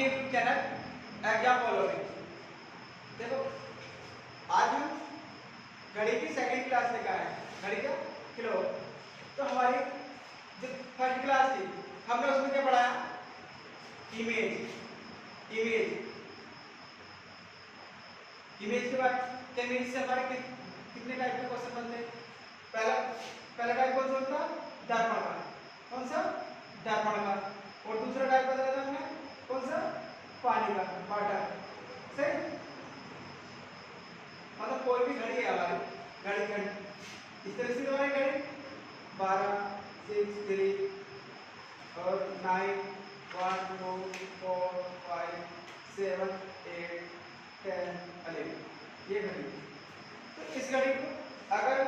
YouTube channel exam follow में। देखो आज हम घड़ी की सेकंड क्लास लेकर आए हैं, घड़ी का किलो। तो हमारी जो फर्स्ट क्लास थी हमने उसमें क्या पढ़ाया, इमेज। इमेज के बाद इमेज से हमारे कितने टाइप के क्वेश्चन बनते हैं। पहला टाइप कौन सा होता है, दर्पण का। कौन सा, दर्पण का। और दूसरा टाइप बताया था हमने कौन सा, पानी का, वाटर। सही, मतलब कोई भी घड़ी है हमारी घड़ी इस तरह से हमारी घड़ी 12, 6, 3 और 9, 1, 2, 4, 5, 7, 8, 10, 11 ये घड़ी। तो इस घड़ी को अगर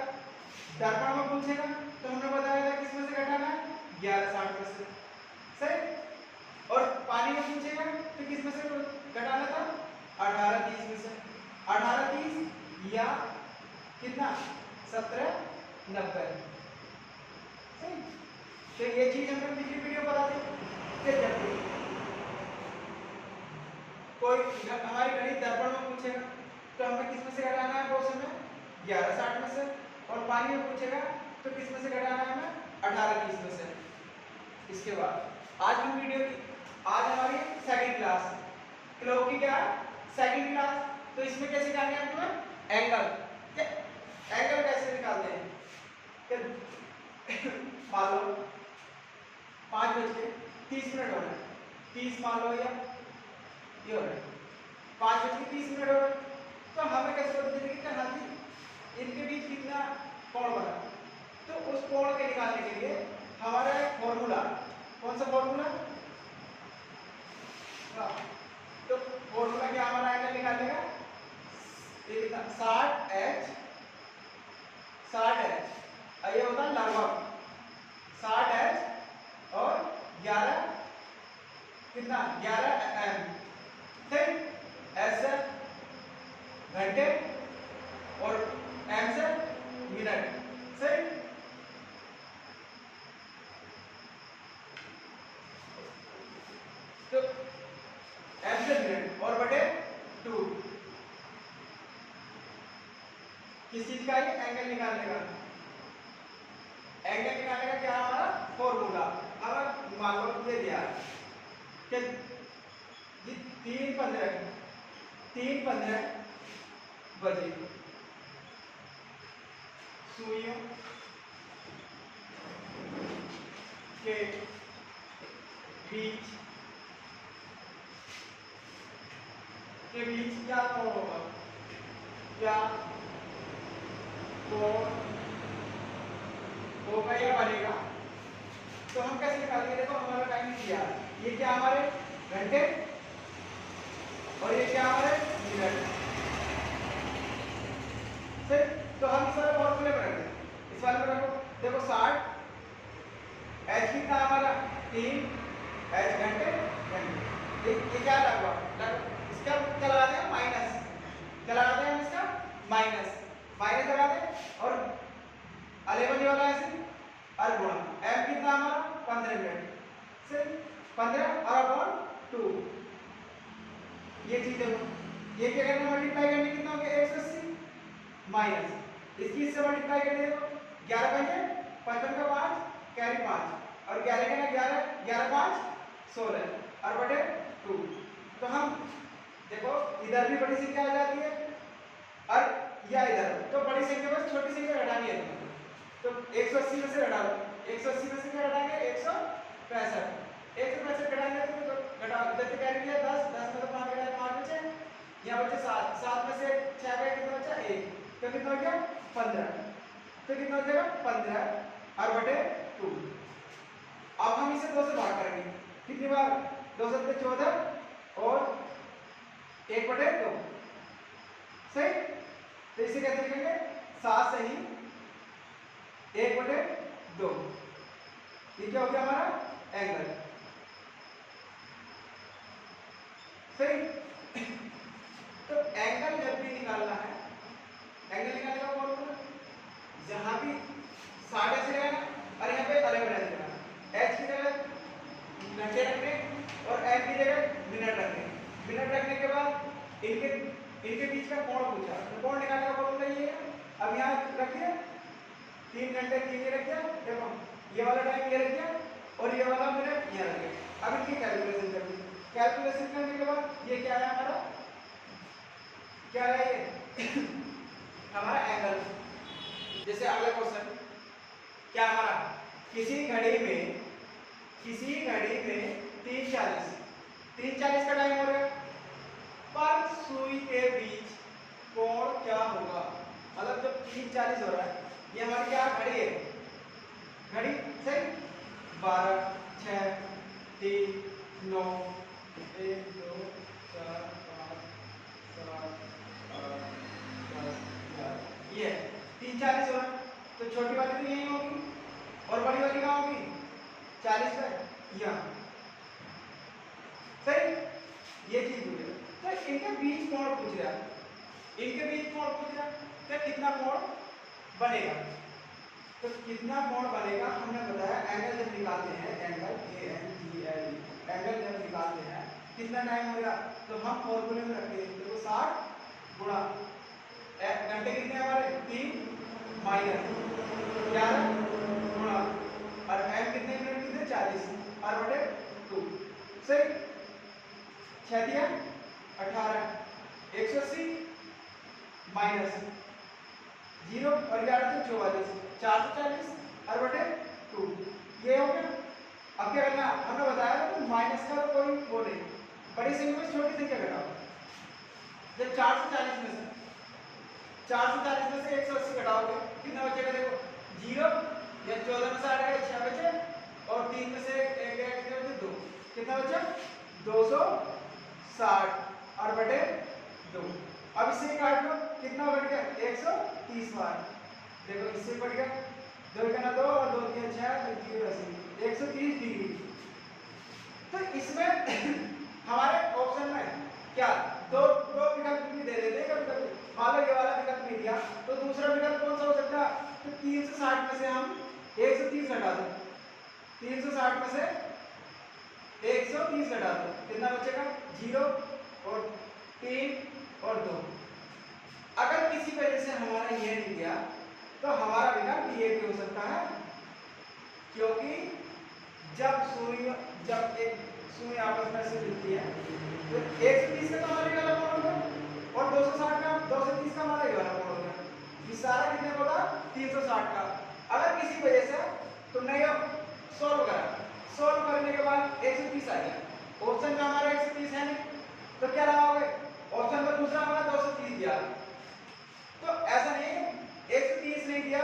दर्पण में पूछेगा तो हमने बताया था किस में से घटाना है, 1160 में से। सही, और पानी में पूछेगा तो किस में से घटाना था, 1830 में से। 1830 या कितना, 1790। सही, तो ये चीज हमने पिछली वीडियो बता दी। कोई हमारी घड़ी दर्पण में पूछेगा तो हमें किस में से घटाना है, वो समय 1160 में से। और पानी में पूछेगा तो किस में से घटाना है हमें, 1830 में से। इसके बाद आज हमारी सेकंड क्लास क्लॉक की, क्या है, सेकंड क्लास। तो इसमें कैसे निकालना है तुम्हें, एंगल कैसे निकालते हैं। मान लो 5:30 हो रहा है, 30 मान लो, या ये हो रहा है 5:30 हो रहा है। तो हमें कैसे पता चलेगा कि हाँ जी इनके बीच कितना कोण बना। तो उस कोण के निकालने के लिए हमारा एक फॉर्मूला, कौन सा फॉर्मूला, तो फॉर्मूला क्या हमारा एंगल निकालने का, ये कितना, 60h ये होता है लगभग 60h और 11 कितना, 11 m। ठीक, एस से घंटे और एम से मिनट। सही, तो एम से मिनट और बटे 2 किस चीज का, ये एंगल निकालने का। एंगल निकालने का क्या हमारा फॉर्मूला। अब मान लो ये दिया कि 3:15 बजे सुइयों के बीच क्या कोण होगा, क्या कोण होगा या बनेगा। तो हम कैसे निकालेंगे, देखो हमारा टाइम दिया, ये क्या हमारे घंटे और ये क्या हमारे मिनट। फिर तो हम इस वाले फॉर्मूले में रखते हैं, इस वाले में रखो। देखो 60 h कितना हमारा 3 h घंटे, ये क्या लगभग इसका क्या लगाते हैं, माइनस क्या लगाते हैं हम, इसका माइनस लगाते हैं। और 11 ये वाला ऐसे और गुणा m कितना हमारा 15 मिनट से 15 और अपॉन 2 ये चीज है। ये क्या करना, मल्टीप्लाई करने कितना हो गया, 180 माइनस इसकी इससे मल्टीप्लाई करने देखो 11 5 55 का 5 कैरी 5 और 11 का 11 5 16 और बटे 2। तो हम देखो इधर भी बड़ी संख्या आ जाती है और या इधर, तो बड़ी संख्या बस छोटी संख्या घटानी है तुम्हें। तो 180 में से घटा दो, 180 में से क्या घटाएंगे, 165 घटाएंगे तो घटा इधर से कैरी किया 10 में तो 5 घटाए 5 बचे, यहाँ बचे 7 में से 6 गए कितना बचा 1, तो कितना हो गया 15। तो कितना हो जाएगा 15 और बटे 2। अब हम इसे 2 से भाग करेंगे, कितनी बार, 2 से 14 और 1 बटे 2। सही, तो इसे कैसे लिखेंगे, 7 से ही 1 बटे 2। ये क्या हो गया हमारा एंगल। सही, तो एंगल जब भी निकालना है, एंगल निकालने का फॉर्मूला जहां भी 60 ऐसे लगाना और यहाँ पे 11 ऐसे लगाना, h की जगह घंटे रखने और m की जगह मिनट रखने। मिनट रखने के बाद इनके बीच का कोण पूछा, तो कोण निकालने का फॉर्मूला ये है। अब यहाँ रख दिया 3 घंटे 3 ये रख दिया, देखो ये वाला टाइम ये रख दिया और ये वाला मिनट यहाँ रख दिया। अब इनकी कैलकुलेशन कर दी। कैलकुलेशन करने के बाद ये क्या है हमारा, क्या है ये हमारा एंगल। जैसे अगला क्वेश्चन क्या हमारा, किसी घड़ी में 3:40 का टाइम हो रहा है, पर सुई के बीच कोण क्या होगा। मतलब जब 3:40 हो रहा है, ये हमारी क्या घड़ी है, घड़ी सही 12 6 3 9 1 2 4 5 7 8 10 11 ये 3:40 हो रहा है, तो छोटी वाली तो यही होगी और बड़ी वाली कहाँ होगी 40 पे यहाँ सही। ये चीज हुई है। तो इनके बीच कोण पूछ रहा है, इनके बीच कोण पूछ रहा है क्या कितना कोण बनेगा। तो कितना कोण बनेगा हमने बताया, एंगल जब निकालते हैं, एंगल ANGLE एंगल जब निकालते हैं कितना टाइम हो गया, तो हम फॉर्मूले में रखते हैं देखो 60 गुणा घंटे कितने हमारे 3 माइनस 11 गुणा और m कितने मिनट कितने 40 और बटे 2 सही। 6 दिया 18 180 माइनस 0 और 11 से 44 440 और बटे 2 ये हो गया। अब क्या करना, हमने बताया था तो माइनस का कोई वो नहीं, बड़ी संख्या में छोटी संख्या घटाओ। जब 440 में से 180 घटाओगे कितना बचेगा, देखो 0 या 14 में से 8 गया 6 बचे और 3 में से 1 गया कितने बचे 2, कितना बचा 260 और बटे 2। अब इससे काट लो कितना बढ़ गया 130 बार, देखो इससे बढ़ गया 2 का 2 और 2 के 6 130 डिग्री। तो इसमें हमारे ऑप्शन में क्या दो विकल्प भी दे देते हैं कभी कभी, मान लो ये वाला विकल्प नहीं दिया तो दूसरा विकल्प कौन सा हो सकता है, तो 360 में से हम 130 हटा दो, 360 में से 130 घटा दो कितना बचेगा 0 और 3 और 2। अगर किसी वजह से हमारा ये नहीं गया तो हमारा विकल्प ये भी हो सकता है, क्योंकि जब एक सुई आपस में से मिलती है तो 130 का हमारे वाला कोण होगा और 260 का 230 का हमारा वाला कोण होगा, ये सारा कितने होगा 360 का। अगर किसी वजह से तो नहीं सॉल्व करा, सॉल्व करने के बाद 130 आ गया, ऑप्शन का हमारा 130 है नहीं तो क्या लगाओगे, ऑप्शन का दूसरा हमारा 230 दिया, तो ऐसा नहीं 130 नहीं दिया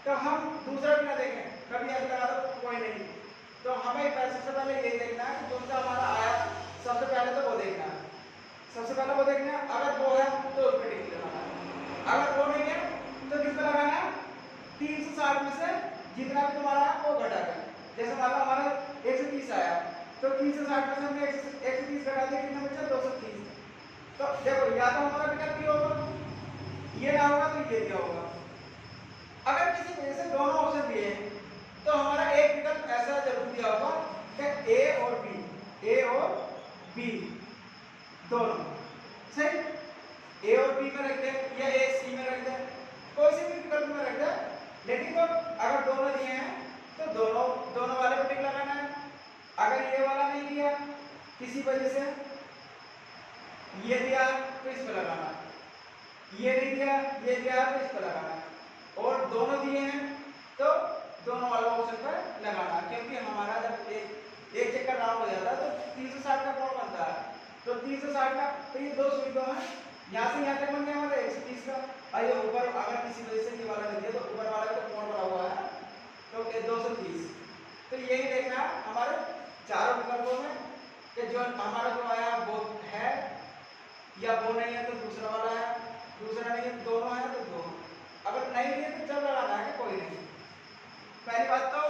तो हम दूसरा भी ना देखें, कभी ऐसा लगा दो कोई नहीं, तो हमें सबसे पहले ये देखना है कि कौन सा हमारा आया, सबसे पहले तो वो देखना है, सबसे पहले वो देखना है, अगर वो है तो उस पर टिक लगाना है, अगर वो नहीं है तो किस पर लगाना है 360 में से जितना भी तुम्हारा है वो घटा कर, जैसे मान लो हमारा 130 आया तो 360 में से हमने 130 घटा दिया कितना बचा 230। तो देखो या तो हमारा विकल्प ये होगा, ये ना होगा तो ये दिया होगा। अगर किसी वजह से दोनों ऑप्शन दिए हैं तो हमारा एक विकल्प ऐसा जरूर दिया होगा कि ए और बी दोनों सही, ए और बी में रख दे या ए सी में रख दे, कोई से भी विकल्प में रख दे, लेकिन तो अगर दोनों दिए हैं तो दोनों वाले पर टिक लगाना है। अगर ये वाला नहीं दिया किसी वजह से, ये दिया तो इस पर लगाना, ये नहीं दिया ये दिया तो इस पर लगाना, और दोनों दिए हैं तो दोनों वाला ऑप्शन पर लगाना, क्योंकि हमारा जब एक चक्कर राउंड हो जाता है तो 360 का कोण बनता है, तो 360 का तो ये दो सुई दो है, यहाँ से यहाँ तक बन गया हमारा 130 का। आइए ऊपर अगर किसी वजह से ये वाला नहीं दिया तो ऊपर वाला का कोण बना हुआ है तो 230। तो यही देखना है हमारे चारों विकल्पों में कि जो हमारा जो आया वो है या वो नहीं है तो दूसरा वाला है, दूसरा नहीं है दोनों है तो दो, अगर नहीं है तो चल लगाना है कि कोई नहीं। पहली बात तो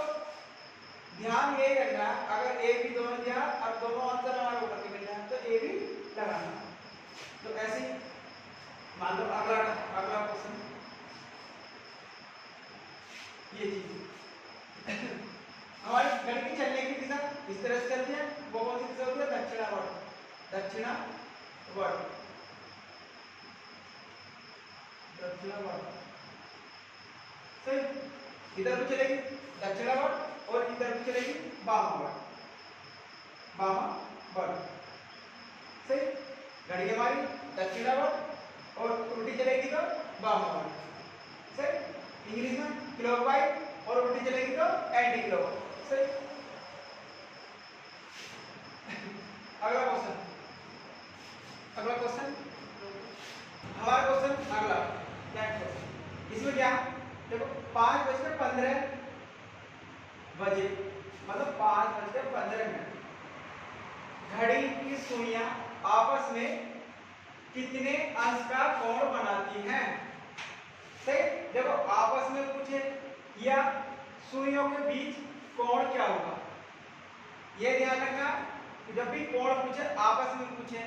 ध्यान यही रखना है, अगर ए भी दोनों दिया और दोनों आंसर हमारे ऊपर के मिल जाए तो ए भी लगाना। तो ऐसे ही मान लो अगला क्वेश्चन ये चीज हमारी घड़ी की चलने की दिशा इस तरह से चलती है, वो कौन सी दिशा होती है दक्षिणावर्त, दक्षिणावर्त सही। इधर भी चलेगी दक्षिणावर्त और इधर भी चलेगी वामावर्त, वामावर्त सही। घड़ी हमारी दक्षिणावर्त और उल्टी चलेगी तो वामावर्त सही। इंग्लिश में क्लॉकवाइज और उल्टी चलेगी तो एंटी क्लॉकवाइज सही। अगला क्वेश्चन, अगला क्वेश्चन हमारा क्वेश्चन अगला नेक्स्ट क्वेश्चन। इसमें क्या देखो 5:15 बजे मतलब 5:15 घड़ी की सुइयां आपस में कितने अंश का कोण बनाती हैं सही। देखो आपस में पूछे या सुइयों के बीच कोण क्या होगा, ये ध्यान रखना। जब भी कोण पूछे आपस में पूछे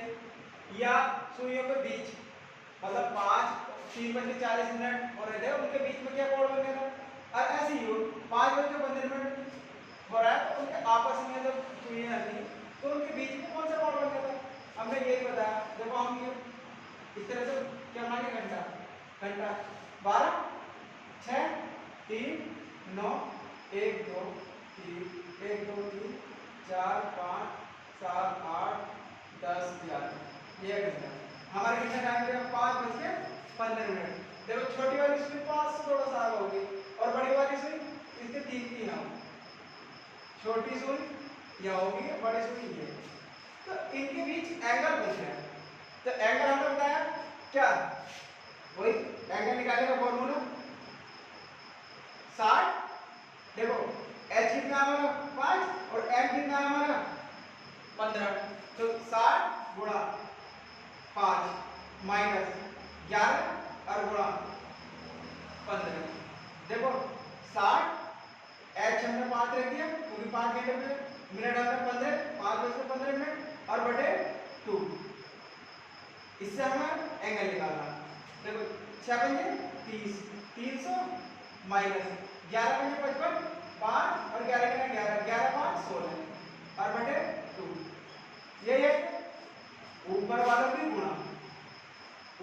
या सुइयों के बीच मतलब 3:40 हो रहे थे उनके बीच में क्या कोण बनेगा। और ऐसे ही 5:15 हो रहा है तो उनके आपस में जब सुइयां आती तो उनके बीच में कौन सा कोण बनेगा। हमने यही बताया जब हम ये इस तरह से क्या बनाएंगे घंटा, घंटा 12 6 3 9 1 2 3 1 2 3 4 5 7 8 10 11 ये घंटा हमारे कितना टाइम लगेगा 5:15। देखो छोटी वाली सुई 5 से थोड़ा सा आगे होगी और बड़ी वाली सुई इसके 3 होगी। छोटी सुई यह होगी, बड़ी सुई ये। तो इनके बीच एंगल पूछ रहा है तो एंगल हमने बताया क्या, वही एंगल निकालने का फॉर्मूला 60। देखो h कितना हमारा 5 और m कितना हमारा 15 तो 60 गुणा 5 माइनस 11 और गुणा 15। देखो 60 h हमने 5 रख दिया क्योंकि 5 घंटे में मिनट हमने 15 5:15 और बटे 2 इससे हमें एंगल निकालना। देखो 6 पंजे 30 300 माइनस 11 पंजे 55 5 और 11 के 11 11 5 16 और बटे 2 ये है। ऊपर वालों की गुणा,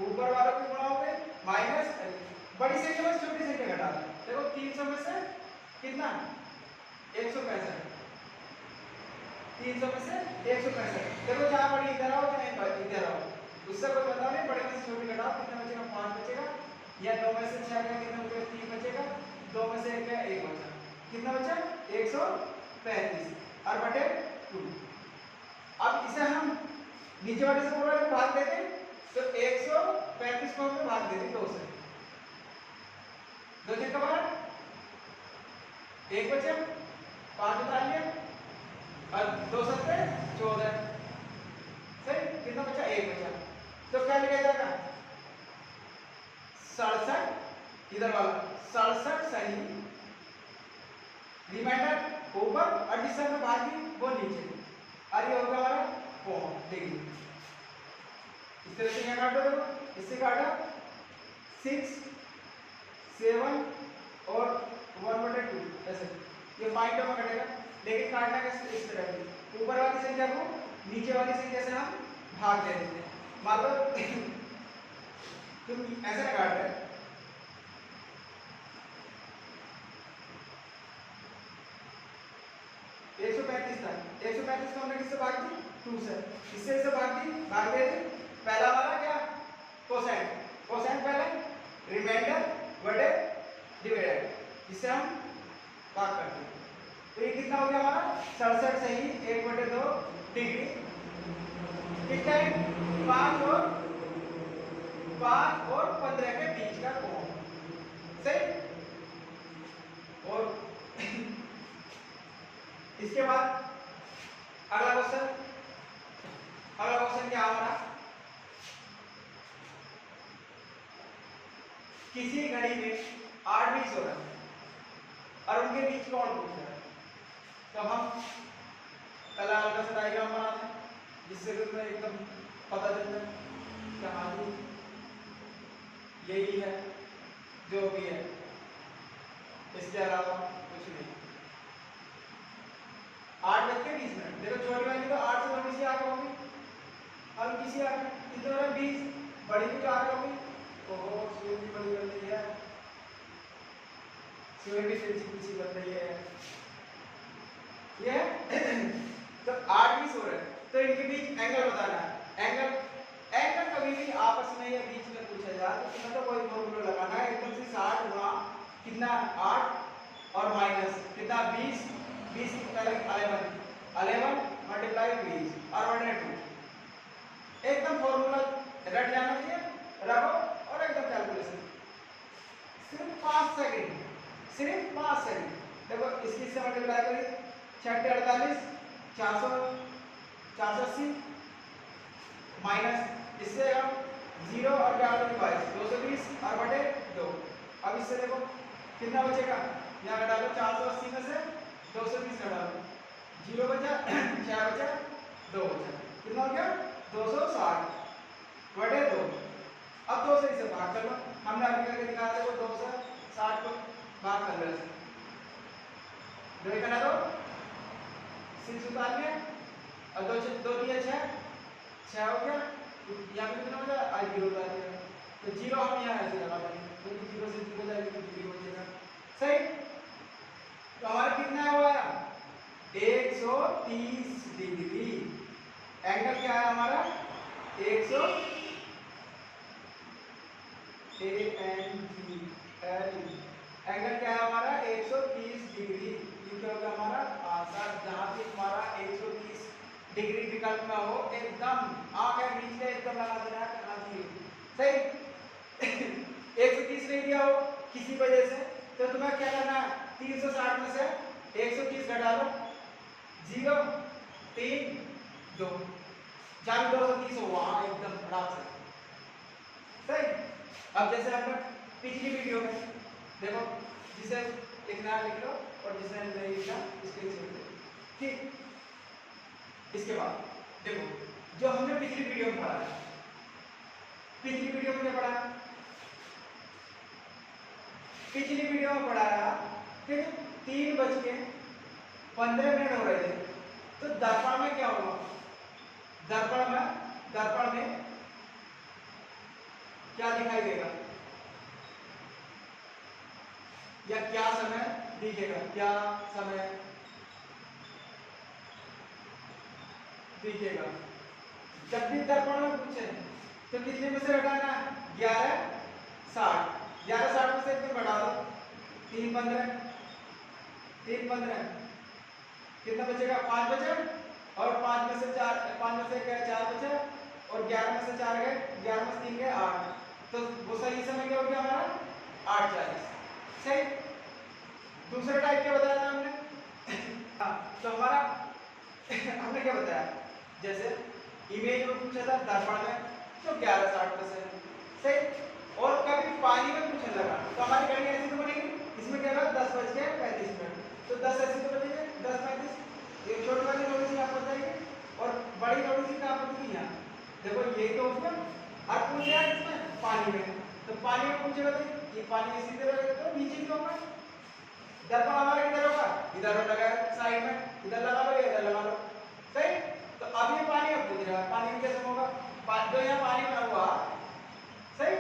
ऊपर वालों की गुणा हो गए माइनस बड़ी संख्या में छोटी संख्या घटा दो। देखो 300 में से कितना 165, 300 में से 165। देखो जहां बड़ी इधर आओ चाहे इधर आओ उससे कोई मतलब नहीं, बड़े में से छोटी घटाओ कितना बचेगा 5 बचेगा या 2 में से 6 का कितना बचेगा 3 बचेगा 2 में से 1 का 1 बचा कितना बचा 135 और बटे 2। अब इसे हम नीचे वाले से ऊपर वाले भाग देते तो 135 को हम भाग देते 2 से, 2 से का बाहर 1 बचे 5 उतार लिया और 2 सत्ते 14 सही कितना बचा 1 बचा तो क्या लिखा जाएगा 67 इधर वाला 67 सही। रिमाइंडर ऊपर और जिससे में बाकी वो नीचे और ये होगा हमारा कोण डिग्री। इस तरह से यहाँ काटो, देखो इससे काटो 6 7 और 1/2 ऐसे ये पॉइंटों में कटेगा। लेकिन काटना कैसे इस तरह से ऊपर वाली संख्या को नीचे वाली संख्या से हम भाग दे देते हैं। मान लो तुम ऐसे ना काट रहे 135 था 135 को हमने किससे भाग दी 2 से, इससे इसे भाग दे पहला हमारा क्या कोसाइन, कोसाइन पहले रिमाइंडर बटे डिवाइडेड जिससे हम भाग करते हैं। तो ये कितना हो गया हमारा 67 सही 1/2 डिग्री कितना है 5 और 15 के बीच का कोण सही। और इसके बाद अगला क्वेश्चन क्या हमारा किसी घड़ी में 8:20 हो रहा है और उनके बीच कोण पूछ रहा है तो हम पहला हल्का सा डायग्राम बनाते हैं जिससे कि तुम्हें एकदम पता चलता है कि हाँ जी यही है जो भी है, इसके अलावा कुछ नहीं। 8:20 देखो छोटी वाली तो 8 से थोड़ी सी आगे होगी बीच या कितने हो रहा है 20, बड़ी भी तो आ रही होगी। ओहो सूर्य भी बड़ी बन रही है, सूर्य भी पीछे बन रही है ये तो 8 20 हो रहे हैं, तो इनके बीच एंगल बताना है। एंगल कभी भी आपस में या बीच में पूछा जाए तो तुम्हें तो कोई फॉर्मूला लगाना है एकदम से 60 गुणा कितना 8 और माइनस कितना 20 20 पहले 11 मल्टीप्लाई 20 और 1/2 एकदम फॉर्मूला रट जाना चाहिए, रखो और एकदम कैलकुलेशन सिर्फ 5 सेकंड, सिर्फ 5 सेकंड। देखो इसकी से मल्टीप्लाई करिए 6 48 480 माइनस इससे हम 0 और 22 220 और बटे 2। अब इससे देखो कितना बचेगा, यहाँ घटा लो 480 में से 220 घटा लो, 0 बचा 6 बचा 2 बचा, कितना हो गया 260 बटे 2। अब 2 से इसे भाग कर लो, हमने अभी करके दिखा दिया, वो 260 को भाग कर लो ऐसे, 2 करना 2 6 उतार लिया और 2 2 दिया 6 हो गया, यहाँ पे कितना हो गया आई 0 उतार दिया, तो 0 हम यहाँ ऐसे लगा देंगे, क्योंकि 0 से 0 जाएगा तो 0 बचेगा। सही, तो हमारा कितना हुआ 130 डिग्री। एंगल क्या है हमारा 100 एंगल क्या है हमारा 130 डिग्री। ये क्या होगा हमारा आंसर, जहां पे हमारा 130 डिग्री विकल्प में हो एकदम आंख है नीचे एकदम लगा देना है, कहाँ दी सही 130 नहीं दिया हो किसी वजह से तो तुम्हें क्या करना है 360 में से 130 घटा लो, 0 3 2 जहाँ 230 हो वहां एकदम फटाक से सही। अब जैसे हमने पिछली वीडियो में देखो, जिसे लिखना लिख लो और जिसे नहीं लिखना इसके छोड़ दो, ठीक। इसके बाद देखो जो हमने पिछली वीडियो में पढ़ा है, पिछली वीडियो में क्या पढ़ा, पिछली वीडियो में पढ़ाया कि 3:15 हो रहे थे, तो दर्पण में क्या होगा, दर्पण में क्या दिखाई देगा या क्या समय दिखेगा, क्या समय दिखेगा। जब भी दर्पण में पूछे तो कितने में से घटाना है 11 60 में से एकदम घटा दो 3 15 कितना बचेगा 5 बचे और 5 में से 4 बचे और 11 में से 4 गए, 11 में से 3 गए 8, तो वो सही समय क्या हो गया हमारा 8:40 सही। दूसरा टाइप क्या बताया था हमने तो हमारा हमने क्या बताया, जैसे इमेज में पूछा था दर्पण में तो 11:60 में से सही, और कभी पानी में पूछने लगा तो हमारी घड़ी ऐसी तो बनेगी, इसमें क्या होगा 10:35 तो 10 ऐसे तो बचेंगे 10:35, एक छोटी वाली थोड़ी सी यहाँ पर जाएगी और बड़ी थोड़ी सी कहाँ पर थी यहाँ, देखो ये तो उसमें और पूछ रहा है इसमें पानी में, तो पानी में पूछेगा तो ये पानी में सीधे रहेगा तो नीचे क्यों होगा, दर्पण हमारा किधर होगा इधर लगा है साइड में, इधर लगा लो या इधर लगा लो सही। तो अब ये पानी में पूछ रहा है, पानी में कैसे होगा, जो यहाँ पानी बना हुआ सही,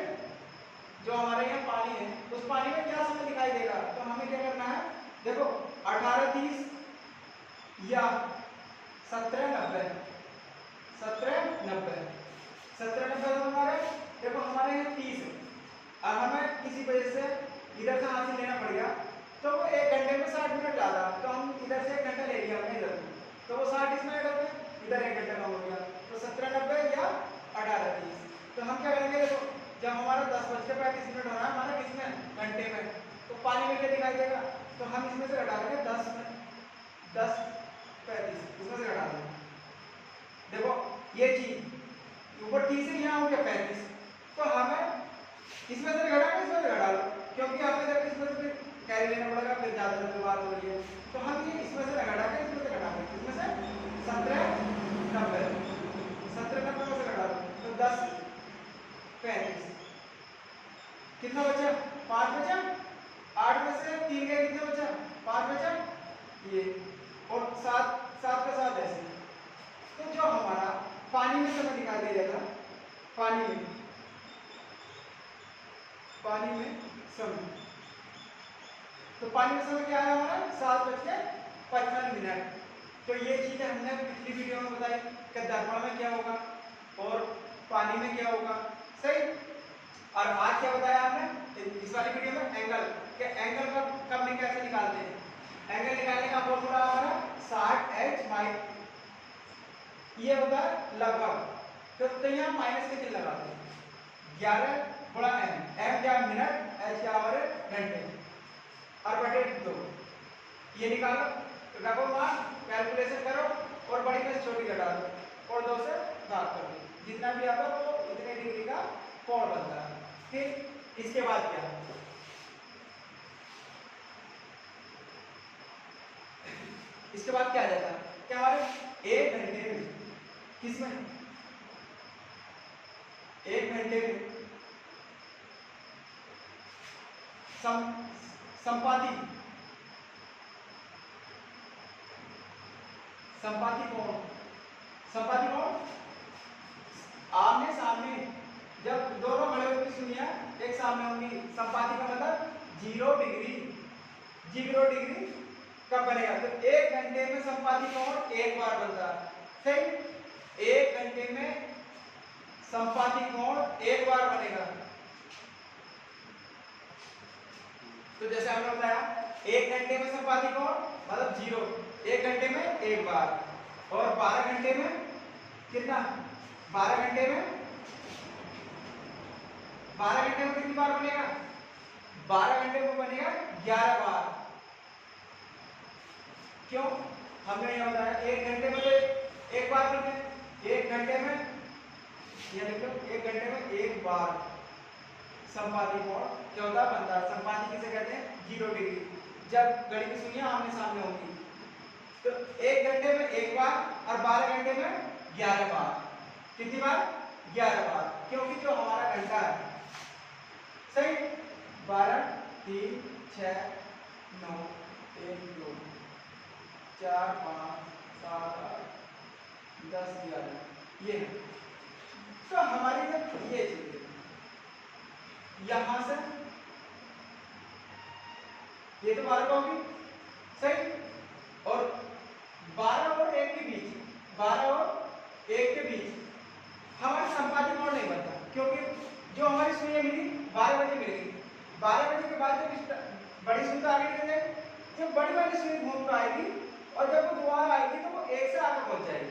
जो हमारे यहाँ पानी है उस पानी में क्या समय दिखाई देगा, तो हमें क्या करना है देखो 18:30 या 17:90 तो हमारे देखो हमारे यहाँ 30 है, अब हमें किसी वजह से इधर से हासिल लेना पड़ेगा तो वो 1 घंटे में 60 मिनट ज़्यादा, तो हम इधर से 1 घंटा ले लिया हमने इधर, तो वो 60 इसमें ऐड हो गया, इधर 1 घंटा कम हो गया, तो 17:90 या 18:30। तो हम क्या करेंगे देखो जब हमारा 10:35 हो रहा है हमारा किसमें घंटे में, तो पानी में क्या दिखाई देगा, तो हम इसमें से घटा देंगे 10:35 इसमें से घटा देंगे, देखो ये चीज ऊपर 30 है यहाँ हो गया 35, तो हमें इसमें से घटा के इसमें से घटा लो, क्योंकि हमें जब इसमें से कैरी लेना पड़ेगा फिर ज्यादा लंबी बात हो रही है, तो हम ये इसमें से घटा के इसमें से घटा देंगे, इसमें से 17:90 में से घटा दो तो 10:35 कितना बचा 5 बचा, 8 में से 3 गए कितना बचा 5 बचा ये, और 7 का 7 ऐसे, तो जो हमारा पानी में समय दिखा दिया जाता, पानी में समय। तो पानी में समय क्या है हमारा 7:55। तो ये चीजें हमने पिछली वीडियो में बताई कि दर्पण में क्या होगा और पानी में क्या होगा, सही। और आज क्या बताया आपने इस वाली वीडियो में, एंगल के एंगल का कब में कैसे निकालते हैं। एंगल निकालने का फॉर्मूला हमारा 60h माइनस, ये होता है लगभग। तो यहाँ माइनस के चिन्ह लगाते हैं, 11 गुणा m, m क्या मिनट, h क्या आवर घंटे, और बटे 2। ये निकालो, रखो मान, कैलकुलेशन करो और बड़ी में छोटी घटा दो और 2 से भाग कर दो, जितना भी आता है वो इतने डिग्री का कोण बनता है। ठीक, इसके बाद क्या, इसके बाद क्या जाता है कि हमारे 1 घंटे में, किसमें 1 घंटे में संपाती कोण आमने सामने, जब दोनों खड़े होकर सुनिए एक सामने होंगी, संपाती का मतलब 0 डिग्री कब बनेगा, तो 1 घंटे में संपाती कोण एक बार बनता है, सही। 1 घंटे में संपाती कोण एक बार बनेगा। तो जैसे हमने बताया 1 घंटे में संपाती कोण मतलब 0, 1 घंटे में एक बार, और 12 घंटे में कितना, 12 घंटे में कितनी बार बनेगा, 12 घंटे में बनेगा 11 बार। क्यों, हमने यह बताया 1 घंटे में तो एक बार बनते हैं, 1 घंटे में ये लिख लो, 1 घंटे में एक बार संपाती कोण क्या होता है बनता है। संपाती किसे कहते हैं, 0 डिग्री, जब घड़ी की सुइयां आमने सामने होंगी। तो 1 घंटे में एक बार और 12 घंटे में 11 बार। कितनी बार, 11 बार, क्योंकि जो हमारा घंटा है, सही, 12 3 6 9 1 2 4 5 7 8 10 11, ये है। तो हमारी जब ये चीज यहां से ये तो 12 का होगी, सही, और 12 और 1 के बीच, 12 और 1 के बीच हमारा संपाती कोण नहीं बनता, क्योंकि जो हमारी सुई मिली 12 बजे मिल गई, 12 बजे के बाद जब बड़ी सुई तो आगे निकल जाएगी, जब बड़ी वाली सुई घूम कर आएगी और जब वो दोबारा आएगी तो वो 1 से आगे पहुंच जाएगी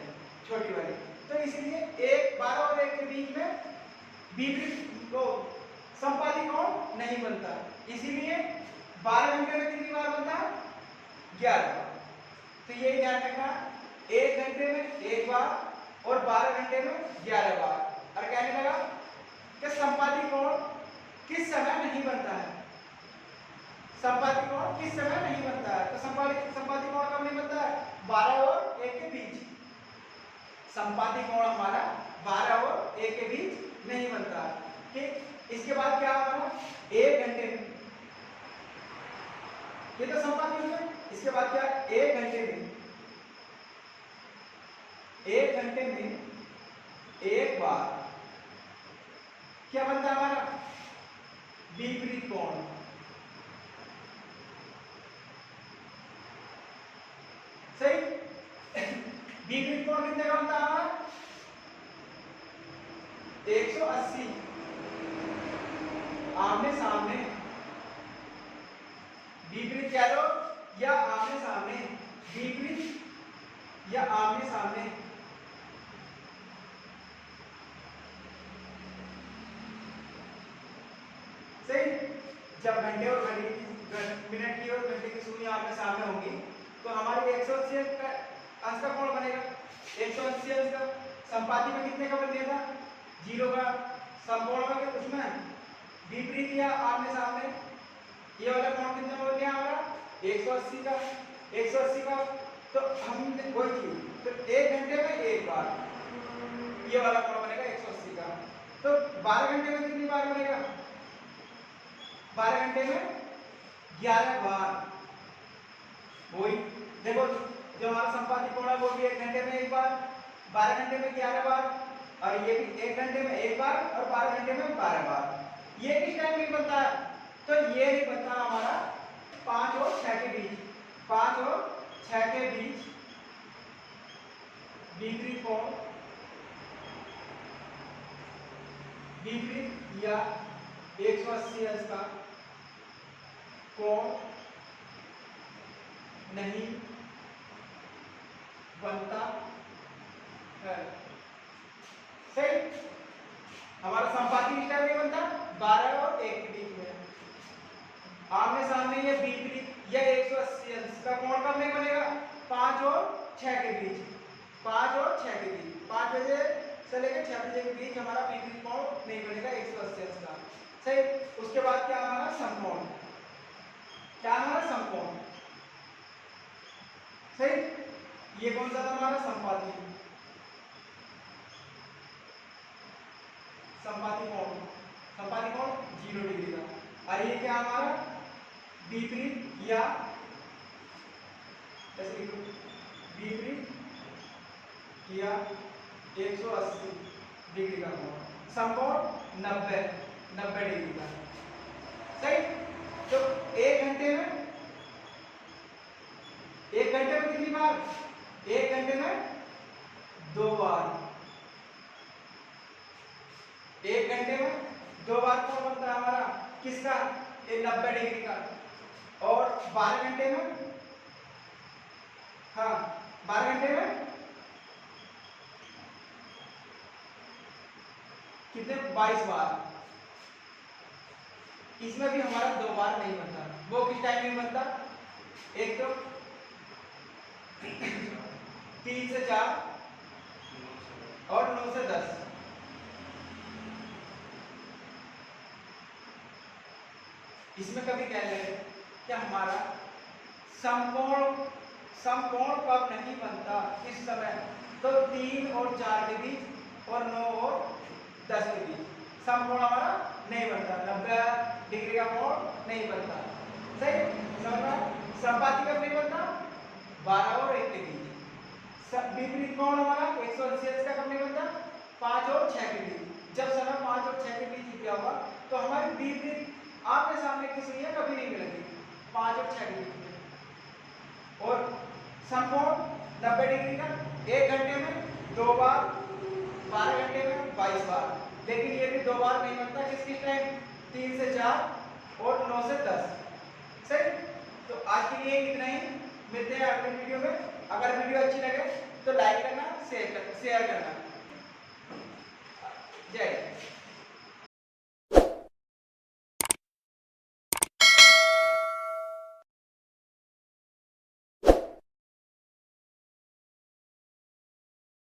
छोटी वाली। तो इसलिए 12 और 1 के बीच में विपरीत को संपाती कोण नहीं बनता, इसीलिए 12 घंटे में कितनी बार बनता है, 11 बार। तो ये ध्यान रखना, 1 घंटे में एक बार और 12 घंटे में 11 बार। और कहने लगा कि संपाती कोण किस समय नहीं बनता है, संपाती कोण किस समय नहीं बनता है। तो संपाती कोण कब नहीं बनता है, 12 और 1 के बीच। संपाती कोण हमारा 12 और 1 के बीच नहीं बनता है, ठीक। इसके बाद क्या हमारा 1 घंटे में, ये तो संपाती हो गया। इसके बाद क्या, 1 घंटे में एक बार क्या बनता है हमारा, विपरीत कोण, सही। विपरीत कोण कितने का बनता है हमारा, 180, आमने सामने, विपरीत कह लो या आमने सामने, विपरीत या आमने सामने, सही। जब घंटे और घड़ी की, मिनट की और घंटे की सुई आमने सामने होंगी तो हमारे 180 का अंश का कोण बनेगा, 180 अंश का। संपाती में कितने का बन गया था, 0 का। समकोण में उसमें विपरीत या आमने सामने, ये वाला कोण कितना हो गया हमारा, 180 का, 180 का। तो हमने वही चीज, तो 1 घंटे में एक बार ये वाला कोण बनेगा 180 का। तो 12 घंटे में कितनी बार बनेगा, 12 घंटे में 11 बार। वही देखो, जो हमारा संपाती कोण है वो भी 1 घंटे में एक बार, 12 घंटे में 11 बार, और ये भी 1 घंटे में 1 बार, और 12 घंटे में 12 बार। ये किस टाइम नहीं बनता है? तो ये नहीं बनता हमारा 5 और 6 के बीच। 5 और 6 के बीच विपरीत कोण, विपरीत या 180 अंश का कोण नहीं बनता है। सही। हमारा संपाती किस टाइम नहीं बनता? 12 और 1 के बीच में। आमने सामने ये विपरीत या 180 अंश का कोण कब नहीं बनेगा? 5 और 6 के बीच। 5 और 6 के बीच, 5 बजे से लेकर 6 बजे के बीच हमारा विपरीत कोण नहीं बनेगा 180 अंश का। सही। उसके बाद क्या हमारा समकोण, क्या हमारा समकोण। सही। ये कौन सा था हमारा? संपाती, संपाती कोण, संपाती कोण 0 डिग्री का। और ये क्या हमारा? विपरीत या ऐसे विपरीत या 180 डिग्री का कोण, समकोण 90 डिग्री का। सही। तो 1 घंटे में कितनी बार? 1 घंटे में 2 बार। 1 घंटे में 2 बार कौन बनता है हमारा? किसका? ये 90 डिग्री का। और 12 घंटे में, हाँ 12 घंटे में कितने? 22 बार। इसमें भी हमारा 2 बार नहीं बनता। वो किस टाइम नहीं बनता? एक तो 3 से 4 और 9 से 10। इसमें कभी कह रहे कि हमारा समकोण, समकोण कब नहीं बनता? किस समय? तो 3 और 4 के बीच और 9 और 10 के बीच समकोण हमारा नहीं बनता। 90 डिग्री का कोण नहीं बनता। सही। संपाती कब नहीं बनता? 12 और 1 के बीच। विपरीत कोण हमारा 180 अंश का कब नहीं बनता? 5 और 6 के बीच। जब समय 5 और 6 के बीच दिया होगा तो हमारी विपरीत आपके सामने की सुइयां कभी नहीं मिलेगी 5 और 6 के बीच में। और समकोण 90 डिग्री का 1 घंटे में 2 बार, 12 घंटे में 22 बार। लेकिन ये भी 2 बार नहीं बनता। किस टाइम? 3 से 4 और 9 से 10। सही। तो आज के लिए इतना ही। मिलते हैं अगले वीडियो में। अगर वीडियो अच्छी लगे तो लाइक करना, शेयर करना।